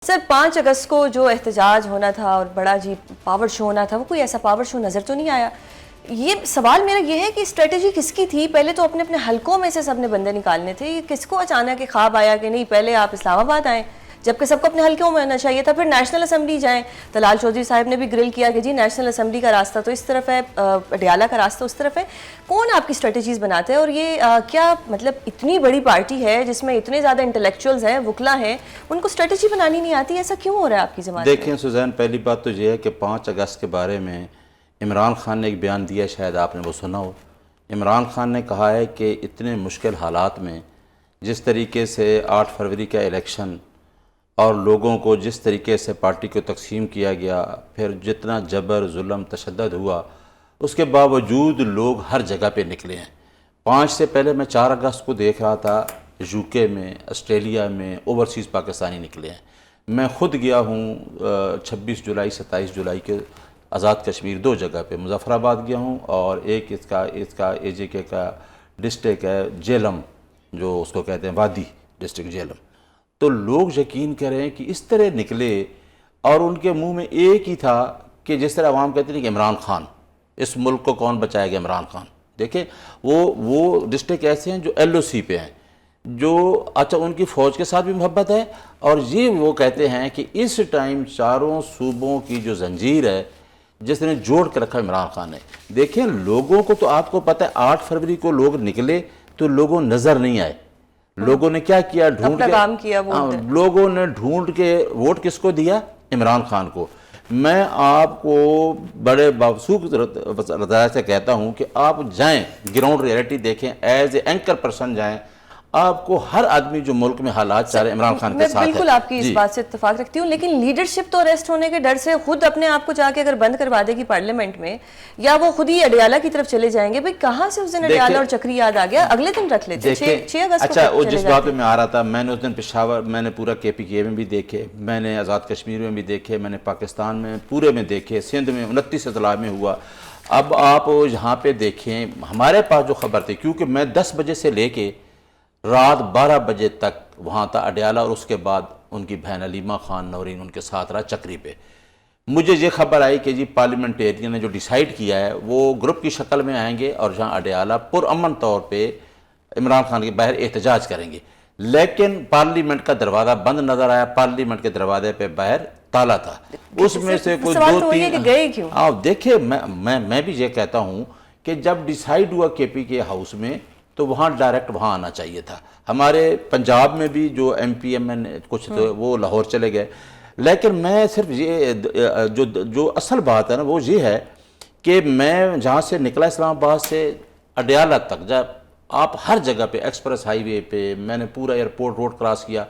سر 5 اگست کو جو احتجاج ہونا تھا اور بڑا جی پاور شو ہونا تھا، وہ کوئی ایسا پاور شو نظر تو نہیں آیا۔ یہ سوال میرا یہ ہے کہ اسٹریٹجی کس کی تھی؟ پہلے تو اپنے اپنے حلقوں میں سے سب نے بندے نکالنے تھے، یہ کس کو اچانک خواب آیا کہ نہیں پہلے آپ اسلام آباد آئیں، جبکہ سب کو اپنے حلقوں میں ہونا چاہیے تھا، پھر نیشنل اسمبلی جائیں۔ طلال چودھری صاحب نے بھی گرل کیا کہ جی نیشنل اسمبلی کا راستہ تو اس طرف ہے، اڈیالہ کا راستہ اس طرف ہے۔ کون آپ کی اسٹریٹجیز بناتے ہیں؟ اور یہ کیا مطلب اتنی بڑی پارٹی ہے جس میں اتنے زیادہ انٹلیکچوئلز ہیں، وکلا ہیں، ان کو اسٹریٹجی بنانی نہیں آتی؟ ایسا کیوں ہو رہا ہے آپ کی زمانے میں؟ دیکھیں سوزین، پہلی بات تو یہ ہے کہ 5 اگست کے بارے میں عمران خان نے ایک بیان دیا، شاید آپ نے وہ سنا ہو۔ عمران خان نے کہا ہے کہ اتنے مشکل حالات میں جس طریقے سے 8 فروری کا الیکشن اور لوگوں کو جس طریقے سے پارٹی کو تقسیم کیا گیا، پھر جتنا جبر ظلم تشدد ہوا، اس کے باوجود لوگ ہر جگہ پہ نکلے ہیں۔ 5 سے پہلے میں 4 اگست کو دیکھ رہا تھا، UK میں، آسٹریلیا میں اوورسیز پاکستانی نکلے ہیں۔ میں خود گیا ہوں 26 جولائی 27 جولائی کے آزاد کشمیر 2 جگہ پہ، مظفر آباد گیا ہوں اور ایک اس کا AJK کا ڈسٹرکٹ ہے جیلم، جو اس کو کہتے ہیں وادی ڈسٹرکٹ جیلم۔ تو لوگ یقین کریں کہ اس طرح نکلے اور ان کے منہ میں ایک ہی تھا کہ جس طرح عوام کہتے ہیں کہ عمران خان، اس ملک کو کون بچائے گا؟ عمران خان۔ دیکھیں وہ ڈسٹرکٹ ایسے ہیں جو LOC پہ ہیں، جو اچھا ان کی فوج کے ساتھ بھی محبت ہے، اور یہ وہ کہتے ہیں کہ اس ٹائم چاروں صوبوں کی جو زنجیر ہے جس نے جوڑ کے رکھا عمران خان نے۔ دیکھیں لوگوں کو تو آپ کو پتہ ہے 8 فروری کو لوگ نکلے تو لوگوں نظر نہیں آئے، لوگوں نے کیا کیا؟ ڈھونڈ کے لوگوں نے ڈھونڈ کے ووٹ کس کو دیا؟ عمران خان کو۔ میں آپ کو بڑے باوسوخ رضا سے کہتا ہوں کہ آپ جائیں گراؤنڈ ریئلٹی دیکھیں، ایز اے اینکر پرسن جائیں، آپ کو ہر آدمی جو ملک میں حالات چاہ رہے عمران خان کے ساتھ ہے۔ میں بالکل آپ کی اس بات سے اتفاق رکھتی ہوں، لیکن لیڈرشپ تو اریسٹ ہونے کے ڈر سے خود اپنے آپ کو جا کے اگر بند کروا دے گی پارلیمنٹ میں، یا وہ خود ہی اڈیالہ کی طرف چلے جائیں گے، بھئی کہاں سے اس دن اڈیالہ اور چکری یاد آ گیا؟ اگلے دن رکھ لیتے 6 اگست کو۔ اچھا، وہ جس بات میں آ رہا تھا، میں نے اس دن پشاور، میں نے پورا KPK میں بھی دیکھے، میں نے آزاد کشمیر میں بھی دیکھے، میں نے پاکستان میں پورے میں دیکھے، سندھ میں 29 اضلاع میں ہوا۔ اب آپ یہاں پہ دیکھیں، ہمارے پاس جو خبر تھی، کیونکہ میں 10 بجے سے لے کے رات 12 بجے تک وہاں تھا اڈیالہ، اور اس کے بعد ان کی بہن علیمہ خان نورین ان کے ساتھ رہا چکری پہ۔ مجھے یہ خبر آئی کہ جی پارلیمنٹیرین نے جو ڈیسائیڈ کیا ہے وہ گروپ کی شکل میں آئیں گے اور جہاں اڈیالہ پرامن طور پہ عمران خان کے باہر احتجاج کریں گے، لیکن پارلیمنٹ کا دروازہ بند نظر آیا، پارلیمنٹ کے دروازے پہ باہر تالا تھا، اس میں سے کوئی 2-3 گئے کیوں؟ دیکھیں میں بھی یہ کہتا ہوں کہ جب ڈیسائیڈ ہوا KPK ہاؤس میں تو وہاں ڈائریکٹ وہاں آنا چاہیے تھا۔ ہمارے پنجاب میں بھی جو MP MN کچھ تھے وہ لاہور چلے گئے، لیکن میں صرف یہ جو اصل بات ہے نا وہ یہ ہے کہ میں جہاں سے نکلا اسلام آباد سے اڈیالہ تک، جب آپ ہر جگہ پہ ایکسپریس ہائی وے پہ، میں نے پورا ایئرپورٹ روڈ کراس کیا،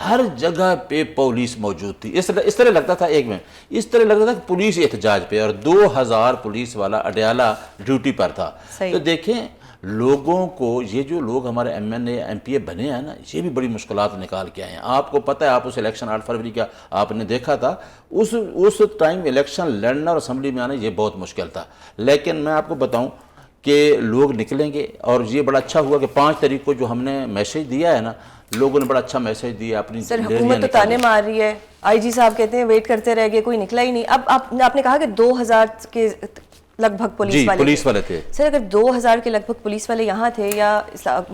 ہر جگہ پہ پولیس موجود تھی۔ اس طرح لگتا تھا اس طرح لگتا تھا کہ پولیس احتجاج پہ، اور 2000 پولیس والا اڈیالہ ڈیوٹی پر تھا۔ تو دیکھیں لوگوں کو، یہ جو لوگ ہمارے MNA MPA بنے ہیں نا، یہ بھی بڑی مشکلات نکال کے آئے ہیں۔ آپ کو پتہ ہے، آپ اس الیکشن 8 فروری کا آپ نے دیکھا تھا، اس ٹائم الیکشن لڑنا اور اسمبلی میں آنا یہ بہت مشکل تھا، لیکن میں آپ کو بتاؤں کہ لوگ نکلیں گے، اور یہ بڑا اچھا ہوا کہ 5 تاریخ کو جو ہم نے میسیج دیا ہے نا، لوگوں نے بڑا اچھا میسیج دیا اپنی۔ سر حکومت تو تانے مار رہی ہے، IG صاحب کہتے ہیں ویٹ کرتے رہ گئے، کوئی نکلا ہی نہیں۔ اب آپ نے کہا کہ 2000 کے لگ بھگ پولیس والے تھے۔ سر اگر 2000 کے لگ بھگ پولیس والے یہاں تھے یا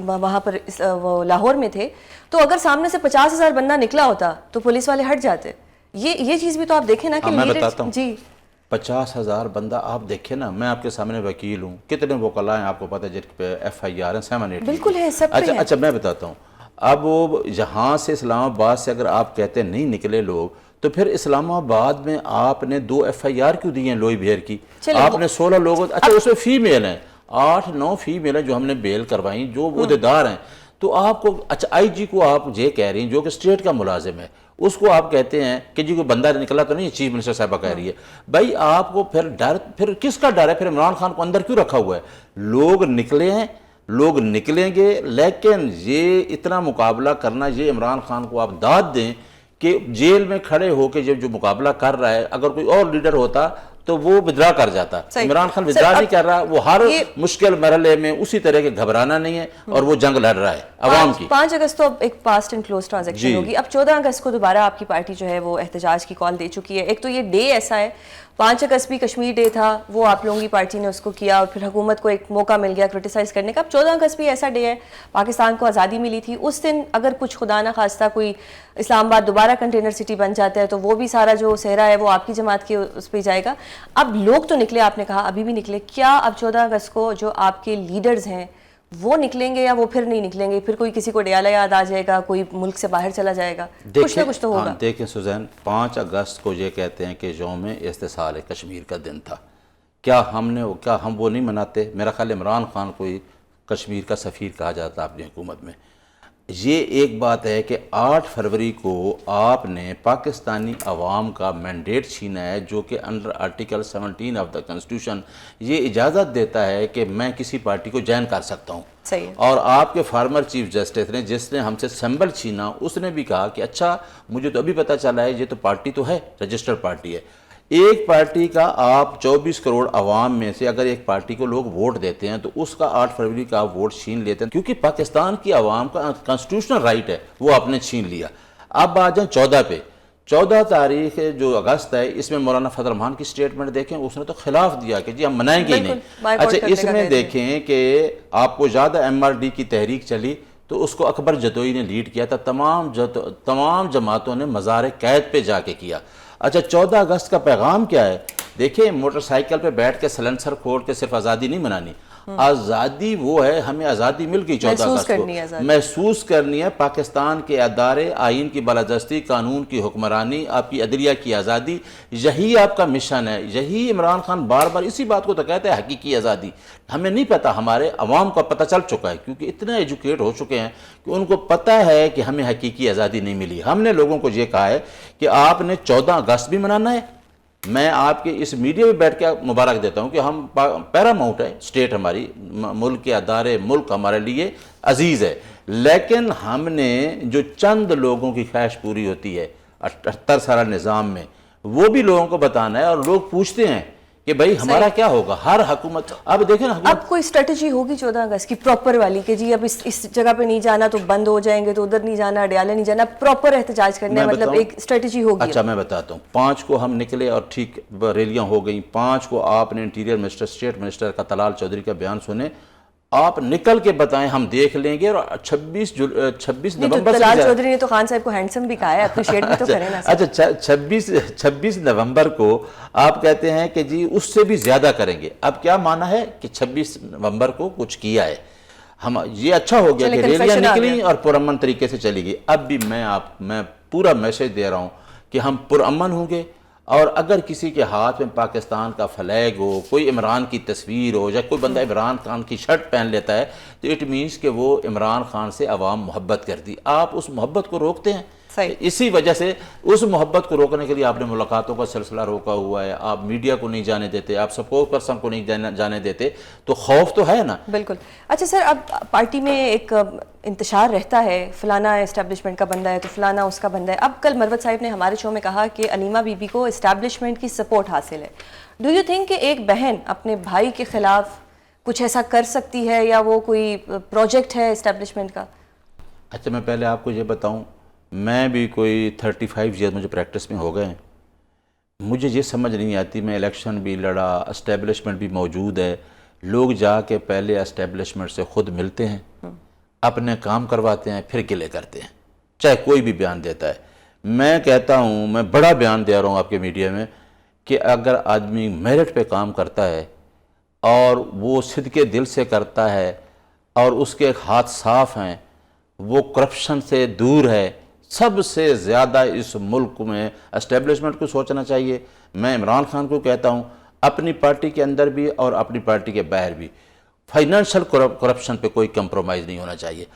وہاں پر لاہور میں تھے، تو اگر سامنے سے 50,000 بندہ نکلا ہوتا تو پولیس والے ہٹ جاتے۔ یہ چیز بھی تو آپ دیکھیں نا کہ میں بتاتا ہوں، جی 50,000 بندہ آپ دیکھیں نا، میں آپ کے سامنے وکیل ہوں، کتنے وکلاء ہیں آپ کو پتہ ہے جن پہ FIR ہیں 7-8 بالکل ہے، سب پہ ہیں۔ اچھا میں بتاتا ہوں، اب وہ یہاں سے اسلام آباد سے اگر آپ کہتے ہیں نہیں نکلے لوگ، تو پھر اسلام آباد میں آپ نے 2 FIR کیوں دی ہیں لوئی بہیر کی؟ آپ نے 16 لوگوں، اچھا اس میں فیمیل ہیں، 8-9 فیمیل ہیں جو ہم نے بیل کروائیں، جو عہدیدار ہیں۔ تو آپ کو، اچھا IG کو آپ یہ کہہ رہی ہیں جو کہ اسٹیٹ کا ملازم ہے، اس کو آپ کہتے ہیں کہ جی کوئی بندہ نکلا تو نہیں، چیف منسٹر صاحبہ کہہ رہی ہے۔ بھائی آپ کو پھر کس کا ڈر ہے؟ پھر عمران خان کو اندر کیوں رکھا ہوا ہے؟ لوگ نکلے ہیں، لوگ نکلیں گے، لیکن یہ اتنا مقابلہ کرنا، یہ عمران خان کو آپ داد دیں کہ جیل میں کھڑے ہو کے جو مقابلہ کر رہا ہے، اگر کوئی اور لیڈر ہوتا تو وہ ودرا کر جاتا. عمران خان ودرا نہیں کر رہا, وہ ہر مشکل مرحلے میں اسی طرح کے گھبرانا نہیں ہے اور وہ جنگ لڑ رہا ہے عوام کی. 5 اگست تو اب ایک پاسٹ اینڈ کلوز ٹرانزیکشن ہوگی. اب 14 اگست کو دوبارہ آپ کی پارٹی جو ہے وہ احتجاج کی کال دے چکی ہے. ایک تو یہ ڈے ایسا ہے, 5 اگست بھی کشمیر ڈے تھا, وہ آپ لوگوں کی پارٹی نے اس کو کیا اور پھر حکومت کو ایک موقع مل گیا کرٹیسائز کرنے کا. اب 14 اگست بھی ایسا ڈے ہے, پاکستان کو آزادی ملی تھی, اس دن اگر کچھ خدا نہ خواستہ کوئی اسلام آباد دوبارہ کنٹینر سٹی بن جاتا ہے تو وہ بھی سارا جو صحرا ہے وہ آپ کی جماعت کے اس پہ جائے گا. اب لوگ تو نکلے, آپ نے کہا ابھی بھی نکلے, کیا اب 14 اگست کو جو آپ کے لیڈرز ہیں وہ نکلیں گے یا وہ پھر نہیں نکلیں گے؟ پھر کوئی کسی کو ڈیالہ یاد آ جائے گا, کوئی ملک سے باہر چلا جائے گا, کچھ نہ کچھ تو ہوگا. دیکھیں سوزین, 5 اگست کو یہ کہتے ہیں کہ یوم استحصال کشمیر کا دن تھا. کیا ہم وہ نہیں مناتے؟ میرا خیال عمران خان کو کشمیر کا سفیر کہا جاتا اپنی حکومت میں. یہ ایک بات ہے کہ 8 فروری کو آپ نے پاکستانی عوام کا مینڈیٹ چھینا ہے, جو کہ under article 17 of the constitution یہ اجازت دیتا ہے کہ میں کسی پارٹی کو جوائن کر سکتا ہوں. صحیح ہے. اور آپ کے فارمر چیف جسٹس نے, جس نے ہم سے سمبل چھینا, اس نے بھی کہا کہ اچھا مجھے تو ابھی پتہ چلا ہے یہ تو پارٹی تو ہے, رجسٹرڈ پارٹی ہے. ایک پارٹی کا آپ 24 کروڑ عوام میں سے اگر ایک پارٹی کو لوگ ووٹ دیتے ہیں تو اس کا 8 فروری کا ووٹ چھین لیتے ہیں, کیونکہ پاکستان کی عوام کا کانسٹیٹیوشنل رائٹ ہے, وہ آپ نے چھین لیا. اب آ جائیں 14 پہ. 14 تاریخ جو اگست ہے, اس میں مولانا فضل الرحمان کی سٹیٹمنٹ دیکھیں, اس نے تو خلاف دیا کہ جی ہم منائیں گے ہی نہیں. اچھا اس میں دیکھیں کہ آپ کو زیادہ MRD کی تحریک چلی تو اس کو اکبر جدوئی نے لیڈ کیا تھا, تمام جماعتوں نے مزار قید پہ جا کے کیا. اچھا 14 اگست کا پیغام کیا ہے؟ دیکھیں موٹر سائیکل پہ بیٹھ کے سلنسر کھول کے صرف آزادی نہیں منانی, آزادی وہ ہے, ہمیں آزادی مل گئی 14 اگست کو, محسوس کرنی ہے. پاکستان کے ادارے, آئین کی بالادستی, قانون کی حکمرانی, آپ کی عدلیہ کی آزادی, یہی آپ کا مشن ہے. یہی عمران خان بار بار اسی بات کو تو کہتے ہیں حقیقی آزادی. ہمیں نہیں پتا, ہمارے عوام کو پتہ چل چکا ہے کیونکہ اتنے ایجوکیٹ ہو چکے ہیں کہ ان کو پتہ ہے کہ ہمیں حقیقی آزادی نہیں ملی. ہم نے لوگوں کو یہ کہا ہے کہ آپ نے 14 اگست بھی منانا ہے. میں آپ کے اس میڈیا میں بیٹھ کے مبارک دیتا ہوں کہ ہم پیراماؤنٹ ہے, اسٹیٹ ہماری, ملک کے ادارے, ملک ہمارے لیے عزیز ہے, لیکن ہم نے جو چند لوگوں کی خواہش پوری ہوتی ہے 78 سالہ نظام میں, وہ بھی لوگوں کو بتانا ہے. اور لوگ پوچھتے ہیں کہ بھائی ہمارا کیا ہوگا. ہر حکومت اب دیکھیں نا, اب کوئی اسٹریٹجی ہوگی 14 اگست کی پراپر والی کہ جی اب اس جگہ پہ نہیں جانا تو بند ہو جائیں گے, تو ادھر نہیں جانا, ڈیالہ نہیں جانا, پراپر احتجاج کرنا ہے, مطلب ایک اسٹریٹجی ہوگی. اچھا میں بتاتا ہوں. 5 کو ہم نکلے اور ٹھیک ریلیاں ہو گئیں. 5 کو آپ نے انٹیریئر منسٹر, اسٹیٹ منسٹر کا طلال چودھری کا بیان سنے, آپ نکل کے بتائیں, ہم دیکھ لیں گے. اور 26 نومبر طلال چودھری نے تو خان صاحب کو ہینڈسم بھی کہا ہے, اپریشیٹ بھی تو کریں نا. اچھا 26 نومبر کو آپ کہتے ہیں کہ جی اس سے بھی زیادہ کریں گے. اب کیا مانا ہے کہ 26 نومبر کو کچھ کیا ہے؟ ہم یہ اچھا ہو گیا کہ ریلیاں نکلی اور پرامن طریقے سے چلی گئی. اب بھی میں پورا میسج دے رہا ہوں کہ ہم پرامن ہوں گے. اور اگر کسی کے ہاتھ میں پاکستان کا فلیگ ہو, کوئی عمران کی تصویر ہو, یا کوئی بندہ عمران خان کی شرٹ پہن لیتا ہے, تو اٹ مینس کہ وہ عمران خان سے عوام محبت کرتی. آپ اس محبت کو روکتے ہیں. اسی وجہ سے اس محبت کو روکنے کے لیے آپ نے ملاقاتوں کا سلسلہ روکا ہوا ہے, آپ میڈیا کو نہیں جانے دیتے, آپ سپورٹ پرسن کو نہیں جانے دیتے, تو خوف تو ہے نا. بالکل. اچھا سر, اب پارٹی میں ایک انتشار رہتا ہے, فلانا اسٹیبلشمنٹ کا بندہ ہے تو فلانا اس کا بندہ ہے. اب کل مروت صاحب نے ہمارے شو میں کہا کہ علیمہ بی بی کو اسٹیبلشمنٹ کی سپورٹ حاصل ہے. ڈو یو تھنک کہ ایک بہن اپنے بھائی کے خلاف کچھ ایسا کر سکتی ہے, یا وہ کوئی پروجیکٹ ہے اسٹیبلشمنٹ کا؟ اچھا میں پہلے آپ کو یہ بتاؤں, میں بھی کوئی 35 ایئر مجھے پریکٹس میں ہو گئے ہیں. مجھے یہ سمجھ نہیں آتی, میں الیکشن بھی لڑا, اسٹیبلشمنٹ بھی موجود ہے, لوگ جا کے پہلے اسٹیبلشمنٹ سے خود ملتے ہیں, اپنے کام کرواتے ہیں, پھر گلے کرتے ہیں, چاہے کوئی بھی بیان دیتا ہے. میں کہتا ہوں, میں بڑا بیان دے رہا ہوں آپ کے میڈیا میں, کہ اگر آدمی میرٹ پہ کام کرتا ہے اور وہ صدقے دل سے کرتا ہے اور اس کے ہاتھ صاف ہیں, وہ کرپشن سے دور ہے, سب سے زیادہ اس ملک میں اسٹیبلشمنٹ کو سوچنا چاہیے. میں عمران خان کو کہتا ہوں, اپنی پارٹی کے اندر بھی اور اپنی پارٹی کے باہر بھی, فائنینشل کرپشن پہ کوئی کمپرومائز نہیں ہونا چاہیے.